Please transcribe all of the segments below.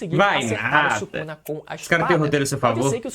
Vai acertar o nada. Sukuna com a Os caras têm espada. roteiro a seu favor. Pode ser que o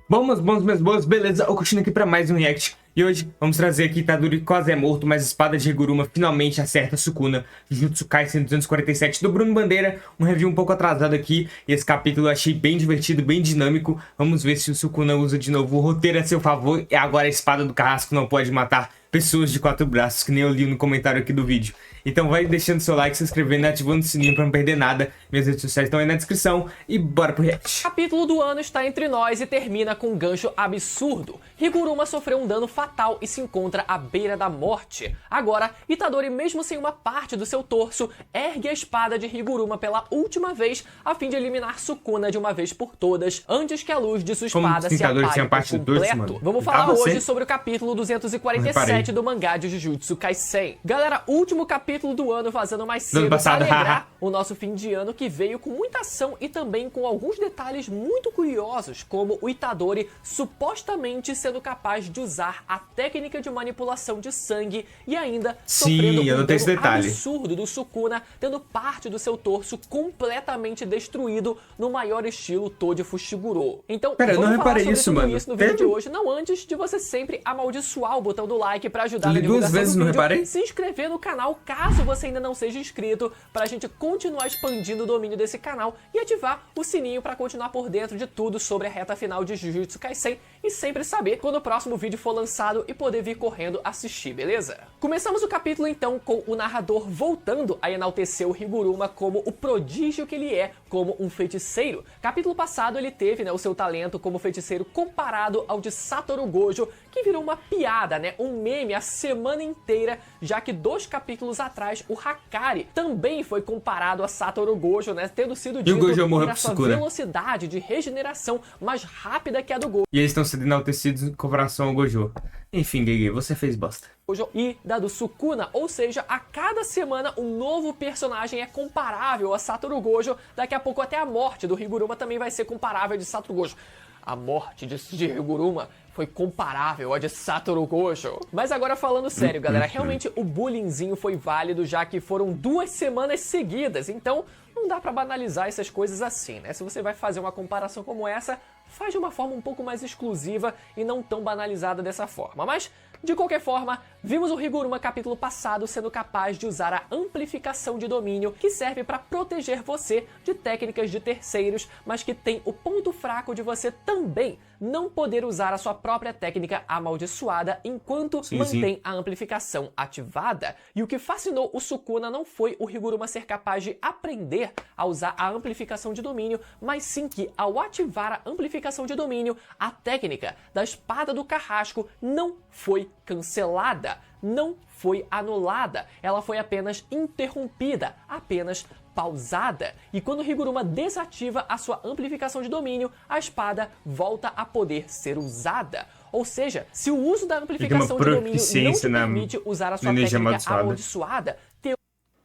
Bom, meus boas, beleza? Eu continuo aqui pra mais um react. E hoje vamos trazer aqui Itadori quase é morto, mas a espada de Higuruma finalmente acerta Sukuna. Jujutsu Kaisen 247 do Bruno Bandeira. Um review um pouco atrasado aqui. E esse capítulo eu achei bem divertido, bem dinâmico. Vamos ver se o Sukuna usa de novo o roteiro a seu favor. E agora a espada do carrasco não pode matar pessoas de 4 braços, que nem eu li no comentário aqui do vídeo. Então vai deixando seu like, se inscrevendo e ativando o sininho pra não perder nada. Minhas redes sociais estão aí na descrição. E bora pro react. O capítulo do ano está entre nós e termina com um gancho absurdo. Higuruma sofreu um dano fatal e se encontra à beira da morte. Agora, Itadori, mesmo sem uma parte do seu torso, ergue a espada de Higuruma pela última vez a fim de eliminar Sukuna de uma vez por todas, antes que a luz de sua espada se Itadori apague tinha parte por do torso, completo. mano? Vamos falar Você? hoje sobre o capítulo 247 do mangá de Jujutsu Kaisen. Galera, último capítulo do ano, vazando mais cedo para passado, alegrar o nosso fim de ano, que veio com muita ação e também com alguns detalhes muito curiosos, como o Itadori supostamente sendo capaz de usar a técnica de manipulação de sangue e ainda sofrendo eu um notei esse dano detalhe. absurdo do Sukuna, tendo parte do seu torso completamente destruído no maior estilo Toji Fushiguro. Então, Pera, eu não vamos falar reparei sobre isso, tudo mano. isso no vídeo de Sério? hoje, não antes de você sempre amaldiçoar o botão do like para ajudar na Li duas divulgação vezes, do não vídeo, reparei? se inscrever no canal caso você ainda não seja inscrito, pra gente continuar expandindo o domínio desse canal e ativar o sininho pra continuar por dentro de tudo sobre a reta final de Jujutsu Kaisen e sempre saber quando o próximo vídeo for lançado e poder vir correndo assistir, beleza? Começamos o capítulo então com o narrador voltando a enaltecer o Higuruma como o prodígio que ele é como um feiticeiro. Capítulo passado ele teve, o seu talento como feiticeiro comparado ao de Satoru Gojo, que virou uma piada, um meme a semana inteira, já que 2 capítulos atrás o Hakari também foi comparado a Satoru Gojo, tendo sido dito Gojo morreu ter a pro sua Sukuna. velocidade de regeneração mais rápida que a do E eles estão sendo enaltecidos em comparação ao Gojo. Enfim, Gege, você fez bosta. Gojo e da do Sukuna, ou seja, a cada semana um novo personagem é comparável a Satoru Gojo, daqui a pouco até a morte do Higuruma também vai ser comparável a de Satoru Gojo. A morte de Higuruma foi comparável à de Satoru Gojo. Mas agora falando sério, galera, realmente o bullyingzinho foi válido, já que foram 2 semanas seguidas, então não dá pra banalizar essas coisas assim, Se você vai fazer uma comparação como essa, faz de uma forma um pouco mais exclusiva e não tão banalizada dessa forma. Mas, de qualquer forma, vimos o Higuruma capítulo passado sendo capaz de usar a amplificação de domínio, que serve para proteger você de técnicas de terceiros, mas que tem o ponto fraco de você também não poder usar a sua própria técnica amaldiçoada enquanto mantém a amplificação ativada. E o que fascinou o Sukuna não foi o Higuruma ser capaz de aprender a usar a amplificação de domínio, mas sim que, ao ativar a amplificação de domínio, a técnica da espada do carrasco não foi cancelada, não foi anulada, ela foi apenas interrompida, apenas pausada. E quando Higuruma desativa a sua amplificação de domínio, a espada volta a poder ser usada. Ou seja, se o uso da amplificação de domínio não te permite usar a sua técnica amaldiçoada,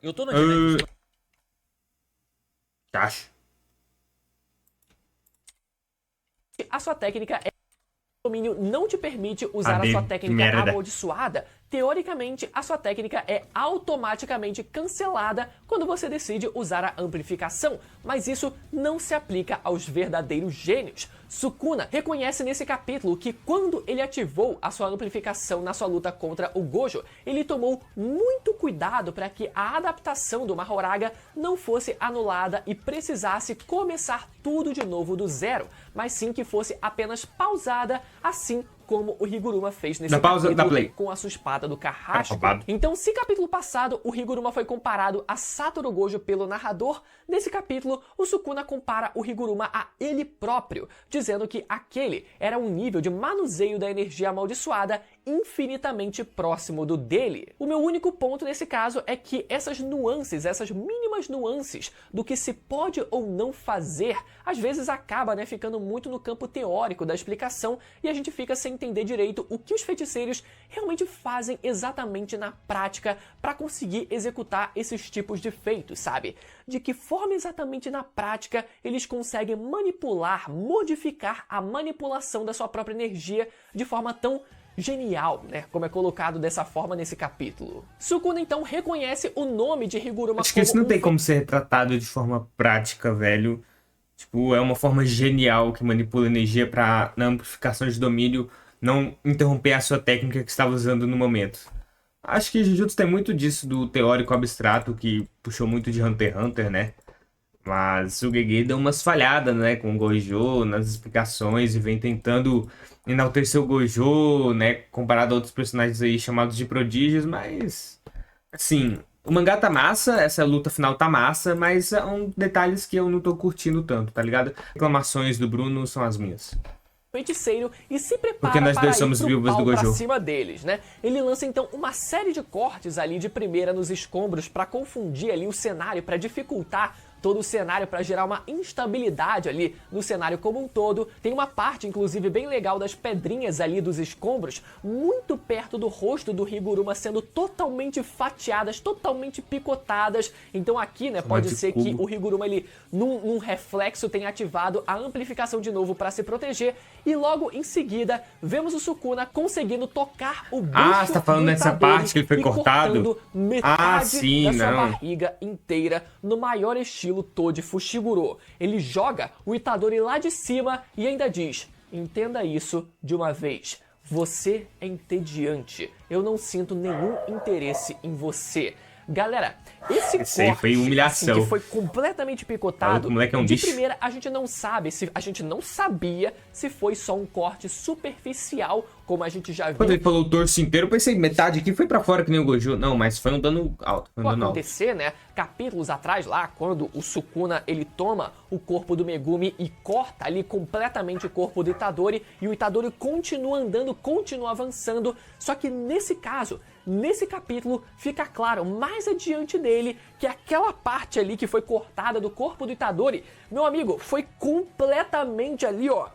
Eu tô na internet. a sua técnica domínio não te permite usar a sua técnica amaldiçoada, teoricamente a sua técnica é automaticamente cancelada quando você decide usar a amplificação, mas isso não se aplica aos verdadeiros gênios. Sukuna reconhece nesse capítulo que quando ele ativou a sua amplificação na sua luta contra o Gojo, ele tomou muito cuidado para que a adaptação do Mahoraga não fosse anulada e precisasse começar tudo de novo do zero, mas sim que fosse apenas pausada, assim como o Higuruma fez nesse capítulo com a sua espada do carrasco. Então, se capítulo passado o Higuruma foi comparado a Satoru Gojo pelo narrador, nesse capítulo o Sukuna compara o Higuruma a ele próprio, dizendo que aquele era um nível de manuseio da energia amaldiçoada infinitamente próximo do dele. O meu único ponto nesse caso é que essas nuances, essas mínimas nuances do que se pode ou não fazer, às vezes acaba ficando muito no campo teórico da explicação e a gente fica sem entender direito o que os feiticeiros realmente fazem exatamente na prática para conseguir executar esses tipos de feitos, sabe? De que forma exatamente na prática eles conseguem manipular, modificar a manipulação da sua própria energia de forma tão genial, né? Como é colocado dessa forma nesse capítulo. Sukuna então reconhece o nome de Higuruma Acho que isso não tem como ser retratado de forma prática, velho. Tipo, é uma forma genial que manipula energia pra, na amplificação de domínio, não interromper a sua técnica que estava usando no momento. Acho que Jujutsu tem muito disso do teórico abstrato, que puxou muito de Hunter x Hunter, né? Mas o Gege deu umas falhadas, né, com o Gojo nas explicações e vem tentando enaltecer o Gojo, né, comparado a outros personagens aí chamados de prodígios, mas assim, o mangá tá massa, essa luta final tá massa, mas são detalhes que eu não tô curtindo tanto, tá ligado? Reclamações do Bruno são as minhas. Feiticeiro e se prepara Porque nós para dois ir somos pro viúvas pau do pra Gojo. cima deles, né? Ele lança então uma série de cortes ali de primeira nos escombros para confundir ali o cenário, para dificultar todo o cenário, para gerar uma instabilidade ali no cenário como um todo. Tem uma parte, inclusive, bem legal das pedrinhas ali dos escombros, muito perto do rosto do Higuruma, sendo totalmente fatiadas, totalmente picotadas. Então aqui, né, pode ser que o Higuruma, ele, num reflexo, tenha ativado a amplificação de novo para se proteger. E logo em seguida, vemos o Sukuna conseguindo tocar o bucho você tá falando do dessa Itadori parte que ele foi e cortado? cortando metade Sim, da sua não. barriga inteira no maior estilo Toji Fushiguro. Ele joga o Itadori lá de cima e ainda diz: entenda isso de uma vez. Você é entediante. Eu não sinto nenhum interesse em você. Galera, esse corte foi humilhação. assim, que foi completamente picotado, O moleque é um de bicho. primeira a gente não sabe, a gente não sabia se foi só um corte superficial, como a gente já viu. Quando ele falou o torso inteiro, eu pensei, metade aqui foi pra fora que nem o Gojo. Não, mas foi um dano alto. Foi um dano alto. Acontecer, né? Capítulos atrás lá, quando o Sukuna ele toma o corpo do Megumi e corta ali completamente o corpo do Itadori, e o Itadori continua andando, continua avançando, só que nesse caso, nesse capítulo, fica claro mais adiante dele que aquela parte ali que foi cortada do corpo do Itadori, meu amigo, foi completamente ali, ó,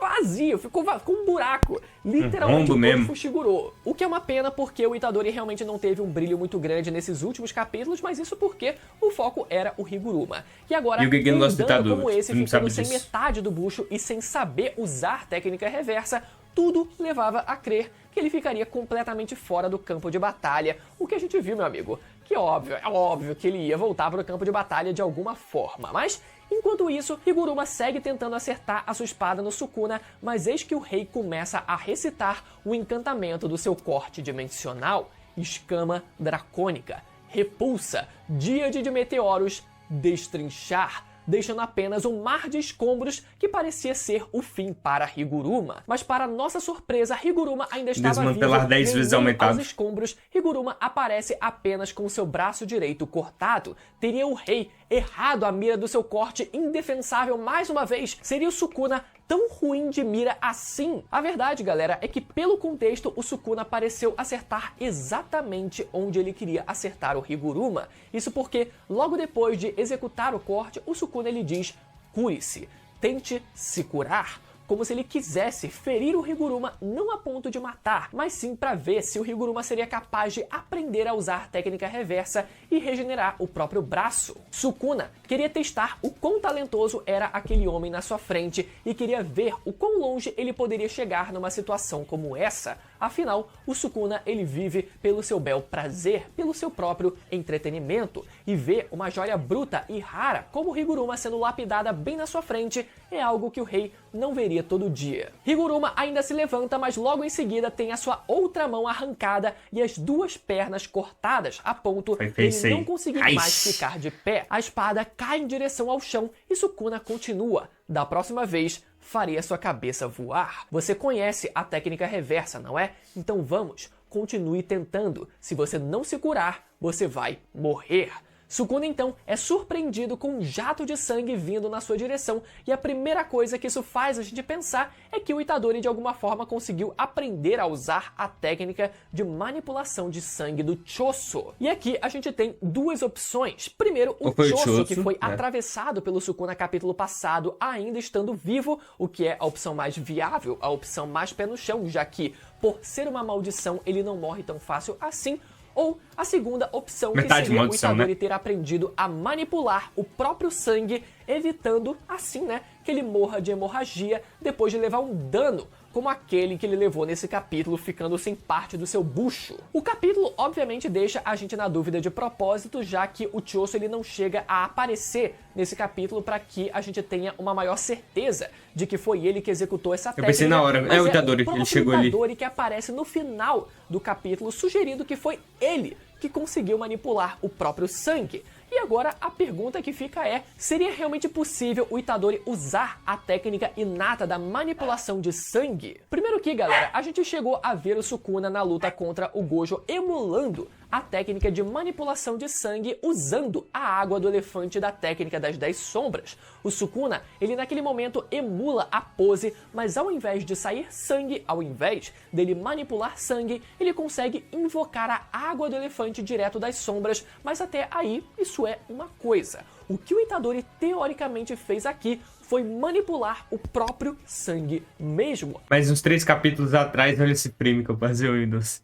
vazio, ficou um buraco, literalmente rombo mesmo. Fushiguro. O que é uma pena porque o Itadori realmente não teve um brilho muito grande nesses últimos capítulos, mas isso porque o foco era o Higuruma. E agora, E o Gege não gosta do dano Itadori, como esse, não ficando sabe sem disso. metade do bucho e sem saber usar técnica reversa, tudo levava a crer que ele ficaria completamente fora do campo de batalha. O que a gente viu, meu amigo, que é óbvio que ele ia voltar para o campo de batalha de alguma forma. Mas, enquanto isso, Higuruma segue tentando acertar a sua espada no Sukuna, mas eis que o rei começa a recitar o encantamento do seu corte dimensional, escama dracônica, repulsa, díade de meteoros, destrinchar, deixando apenas um mar de escombros que parecia ser o fim para Higuruma. Mas para nossa surpresa, Higuruma ainda estava Desmantelar vivo 10 e em vezes meio aumentado. aos escombros, Higuruma aparece apenas com seu braço direito cortado. Teria o rei errado a mira do seu corte indefensável mais uma vez? Seria o Sukuna tão ruim de mira assim? A verdade, galera, é que pelo contexto, o Sukuna pareceu acertar exatamente onde ele queria acertar o Higuruma. Isso porque, logo depois de executar o corte, o Sukuna ele diz: cure-se, tente se curar. Como se ele quisesse ferir o Higuruma não a ponto de matar, mas sim para ver se o Higuruma seria capaz de aprender a usar técnica reversa e regenerar o próprio braço. Sukuna queria testar o quão talentoso era aquele homem na sua frente e queria ver o quão longe ele poderia chegar numa situação como essa. Afinal, o Sukuna ele vive pelo seu bel prazer, pelo seu próprio entretenimento, e ver uma joia bruta e rara como Higuruma sendo lapidada bem na sua frente é algo que o rei não veria todo dia. Higuruma ainda se levanta, mas logo em seguida tem a sua outra mão arrancada e as duas pernas cortadas, a ponto de ele não conseguir mais ficar de pé. A espada cai em direção ao chão e Sukuna continua. Da próxima vez, faria sua cabeça voar. Você conhece a técnica reversa, não é? Então vamos, continue tentando. Se você não se curar, você vai morrer. Sukuna então é surpreendido com um jato de sangue vindo na sua direção, e a primeira coisa que isso faz a gente pensar é que o Itadori de alguma forma conseguiu aprender a usar a técnica de manipulação de sangue do Choso. E aqui a gente tem duas opções. Primeiro, o Choso, que foi atravessado pelo Sukuna capítulo passado, ainda estando vivo, o que é a opção mais viável, a opção mais pé no chão, já que, por ser uma maldição, ele não morre tão fácil assim. Ou A segunda opção Metade que seria maldição, o Itadori né? ter aprendido a manipular o próprio sangue, evitando assim, né, que ele morra de hemorragia depois de levar um dano, como aquele que ele levou nesse capítulo, ficando sem parte do seu bucho. O capítulo, obviamente, deixa a gente na dúvida de propósito, já que o Choso ele não chega a aparecer nesse capítulo para que a gente tenha uma maior certeza de que foi ele que executou essa técnica. pensei na hora, mas é o Itadori, próprio ele chegou ali. Itadori que aparece no final do capítulo, sugerindo que foi ele que conseguiu manipular o próprio sangue. E agora a pergunta que fica é, seria realmente possível o Itadori usar a técnica inata da manipulação de sangue? Primeiro que, galera, a gente chegou a ver o Sukuna na luta contra o Gojo emulando a técnica de manipulação de sangue usando a água do elefante da técnica das 10 sombras. O Sukuna, ele naquele momento emula a pose, mas ao invés de sair sangue, ao invés dele manipular sangue, ele consegue invocar a água do elefante direto das sombras, mas até aí isso é uma coisa. O que o Itadori teoricamente fez aqui foi manipular o próprio sangue mesmo. Mas uns 3 capítulos atrás, olha esse prêmio que eu passei, Windows.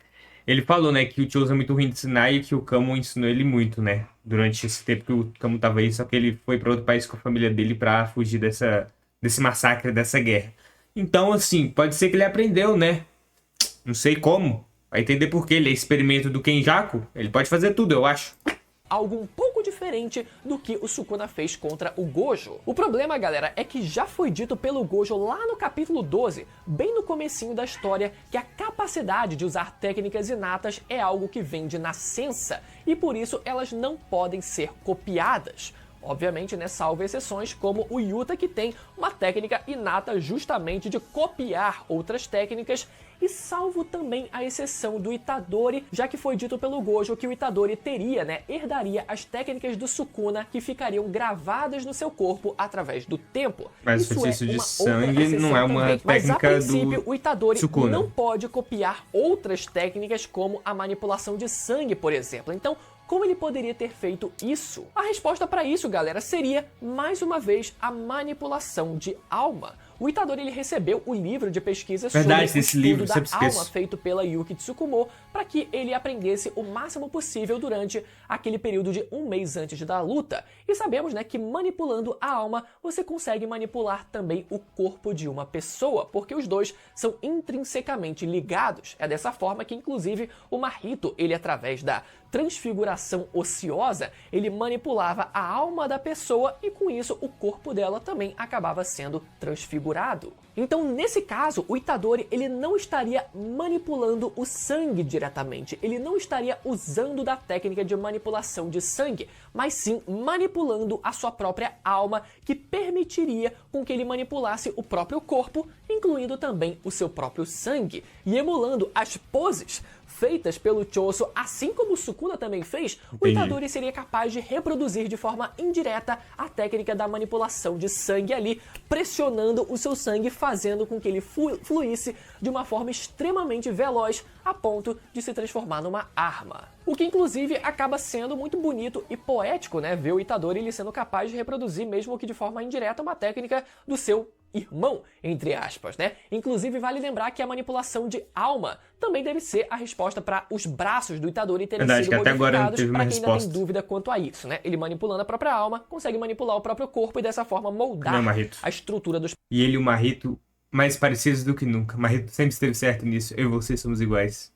Ele falou, né, que o Choso é muito ruim de ensinar e que o Kamo ensinou ele muito, né? Durante esse tempo que o Kamo tava aí, só que ele foi para outro país com a família dele pra fugir desse massacre, dessa guerra. Então, assim, pode ser que ele aprendeu, né? Não sei como. Vai entender por quê. Ele é experimento do Kenjaku. Ele pode fazer tudo, eu acho. Algo um pouco diferente do que o Sukuna fez contra o Gojo. O problema, galera, é que já foi dito pelo Gojo lá no capítulo 12, bem no comecinho da história, que a capacidade de usar técnicas inatas é algo que vem de nascença, e por isso elas não podem ser copiadas. Obviamente, né, salvo exceções como o Yuta, que tem uma técnica inata justamente de copiar outras técnicas, e salvo também a exceção do Itadori, já que foi dito pelo Gojo que o Itadori teria, né, herdaria as técnicas do Sukuna que ficariam gravadas no seu corpo através do tempo. Mas o feitiço de sangue não é uma também. Mas a técnica princípio, do o Itadori Sukuna. não pode copiar outras técnicas como a manipulação de sangue, por exemplo. Então, como ele poderia ter feito isso? A resposta para isso, galera, seria, mais uma vez, a manipulação de alma. O Itadori ele recebeu o livro de pesquisa sobre o esse estudo livro, da sempre esqueço. alma feito pela Yuki Tsukumo para que ele aprendesse o máximo possível durante aquele período de 1 mês antes da luta. E sabemos, né, que manipulando a alma, você consegue manipular também o corpo de uma pessoa, porque os dois são intrinsecamente ligados. É dessa forma que, inclusive, o Mahito, ele através da transfiguração ociosa, ele manipulava a alma da pessoa e com isso o corpo dela também acabava sendo transfigurado. Então, nesse caso, o Itadori ele não estaria manipulando o sangue diretamente, ele não estaria usando da técnica de manipulação de sangue, mas sim manipulando a sua própria alma, que permitiria com que ele manipulasse o próprio corpo, incluindo também o seu próprio sangue, e emulando as poses feitas pelo Choso, assim como o Sukuna também fez, o Itadori seria capaz de reproduzir de forma indireta a técnica da manipulação de sangue ali, pressionando o seu sangue, fazendo com que ele fluísse de uma forma extremamente veloz, a ponto de se transformar numa arma. O que inclusive acaba sendo muito bonito e poético, né? Ver o Itadori ele sendo capaz de reproduzir, mesmo que de forma indireta, uma técnica do seu irmão, entre aspas, né? Inclusive, vale lembrar que a manipulação de alma também deve ser a resposta para os braços do Itadori terem sido que até agora não modificados, teve uma para quem ainda tem resposta. dúvida quanto a isso, né? Ele manipulando a própria alma, consegue manipular o próprio corpo e dessa forma moldar Não, Mahito. a estrutura dos E ele e o Mahito mais parecidos do que nunca. Mahito sempre esteve certo nisso. Eu e você somos iguais.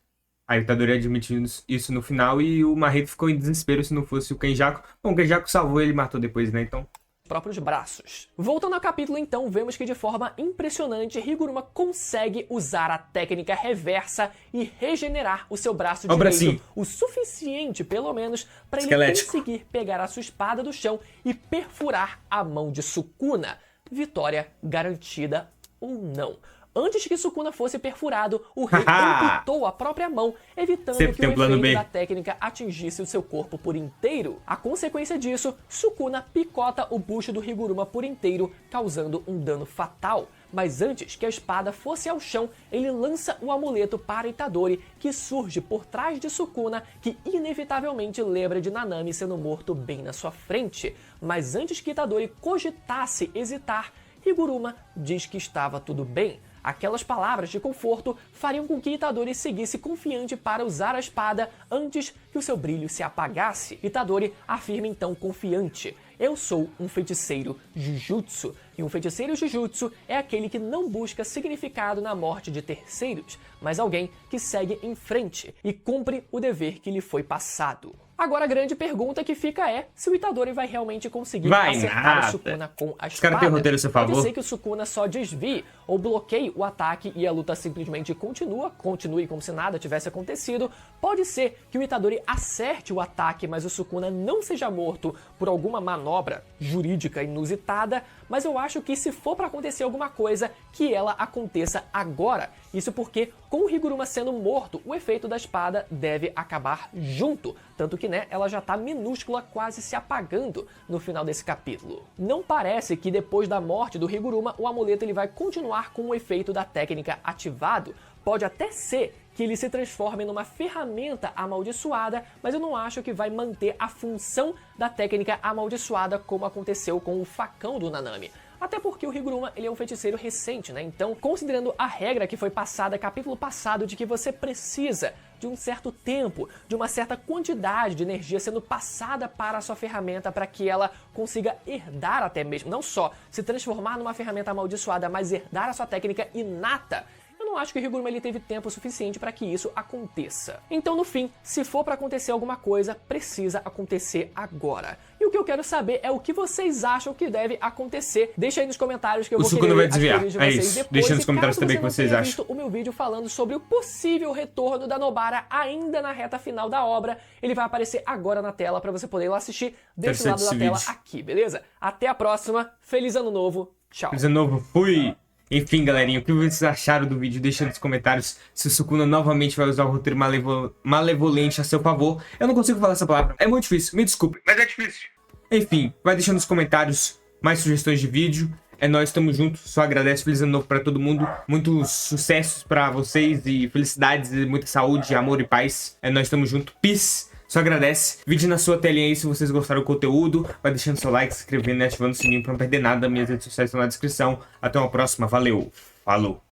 Aí o Itadori admitiu isso no final e o Mahito ficou em desespero se não fosse o Kenjaku. Bom, o Kenjaku salvou ele e matou depois, né? Então... próprios braços. Voltando ao capítulo, então, vemos que de forma impressionante, Higuruma consegue usar a técnica reversa e regenerar o seu braço Ó o direito bracinho. o suficiente, pelo menos, para ele Esquelético. conseguir pegar a sua espada do chão e perfurar a mão de Sukuna. Vitória garantida ou não. Antes que Sukuna fosse perfurado, o rei amputou a própria mão, evitando Sempre que tem o um plano efeito B. da técnica atingisse o seu corpo por inteiro. A consequência disso, Sukuna picota o bucho do Higuruma por inteiro, causando um dano fatal. Mas antes que a espada fosse ao chão, ele lança o amuleto para Itadori, que surge por trás de Sukuna, que inevitavelmente lembra de Nanami sendo morto bem na sua frente. Mas antes que Itadori cogitasse hesitar, Higuruma diz que estava tudo bem. Aquelas palavras de conforto fariam com que Itadori seguisse confiante para usar a espada antes que o seu brilho se apagasse. Itadori afirma então confiante: eu sou um feiticeiro Jujutsu. E um feiticeiro Jujutsu é aquele que não busca significado na morte de terceiros, mas alguém que segue em frente e cumpre o dever que lhe foi passado. Agora a grande pergunta que fica é se o Itadori vai realmente conseguir acertar o Sukuna com a espada. Os caras têm roteiro a seu favor. Pode ser que o Sukuna só desvie ou bloqueie o ataque e a luta simplesmente continue como se nada tivesse acontecido. Pode ser que o Itadori acerte o ataque, mas o Sukuna não seja morto por alguma manobra jurídica inusitada, mas eu acho que se for pra acontecer alguma coisa, que ela aconteça agora. Isso porque, com o Higuruma sendo morto, o efeito da espada deve acabar junto. Tanto que, né, ela já tá minúscula, quase se apagando no final desse capítulo. Não parece que depois da morte do Higuruma, o amuleto ele vai continuar com o efeito da técnica ativado. Pode até ser que ele se transforme numa ferramenta amaldiçoada, mas eu não acho que vai manter a função da técnica amaldiçoada como aconteceu com o facão do Nanami. Até porque o Higuruma ele é um feiticeiro recente, né? Então, considerando a regra que foi passada capítulo passado de que você precisa de um certo tempo, de uma certa quantidade de energia sendo passada para a sua ferramenta para que ela consiga herdar até mesmo, não só se transformar numa ferramenta amaldiçoada, mas herdar a sua técnica inata, eu não acho que o Higuruma ele teve tempo suficiente para que isso aconteça. Então, no fim, se for para acontecer alguma coisa, precisa acontecer agora. E o que eu quero saber é o que vocês acham que deve acontecer. Deixa aí nos comentários que eu vou querer vai desviar. as teorias de vocês Isso. depois. Deixa nos E comentários caso também você o que não vocês tenha acham. visto o meu vídeo falando sobre o possível retorno da Nobara ainda na reta final da obra, ele vai aparecer agora na tela para você poder ir lá assistir desse lado da tela aqui, beleza? Até a próxima. Feliz ano novo. Tchau. Feliz ano novo. Fui. Enfim, galerinha, o que vocês acharam do vídeo? Deixa nos comentários se o Sukuna novamente vai usar o roteiro malevolente a seu favor. Eu não consigo falar essa palavra, é muito difícil, me desculpe, mas é difícil. Enfim, vai deixando nos comentários mais sugestões de vídeo. É nóis, tamo junto, só agradeço, feliz ano novo pra todo mundo. Muitos sucessos pra vocês e felicidades, e muita saúde, amor e paz. É nóis, tamo junto, peace. Só agradece. Vídeo na sua telinha aí se vocês gostaram do conteúdo. Vai deixando seu like, se inscrevendo e ativando o sininho pra não perder nada. Minhas redes sociais estão na descrição. Até uma próxima. Valeu. Falou.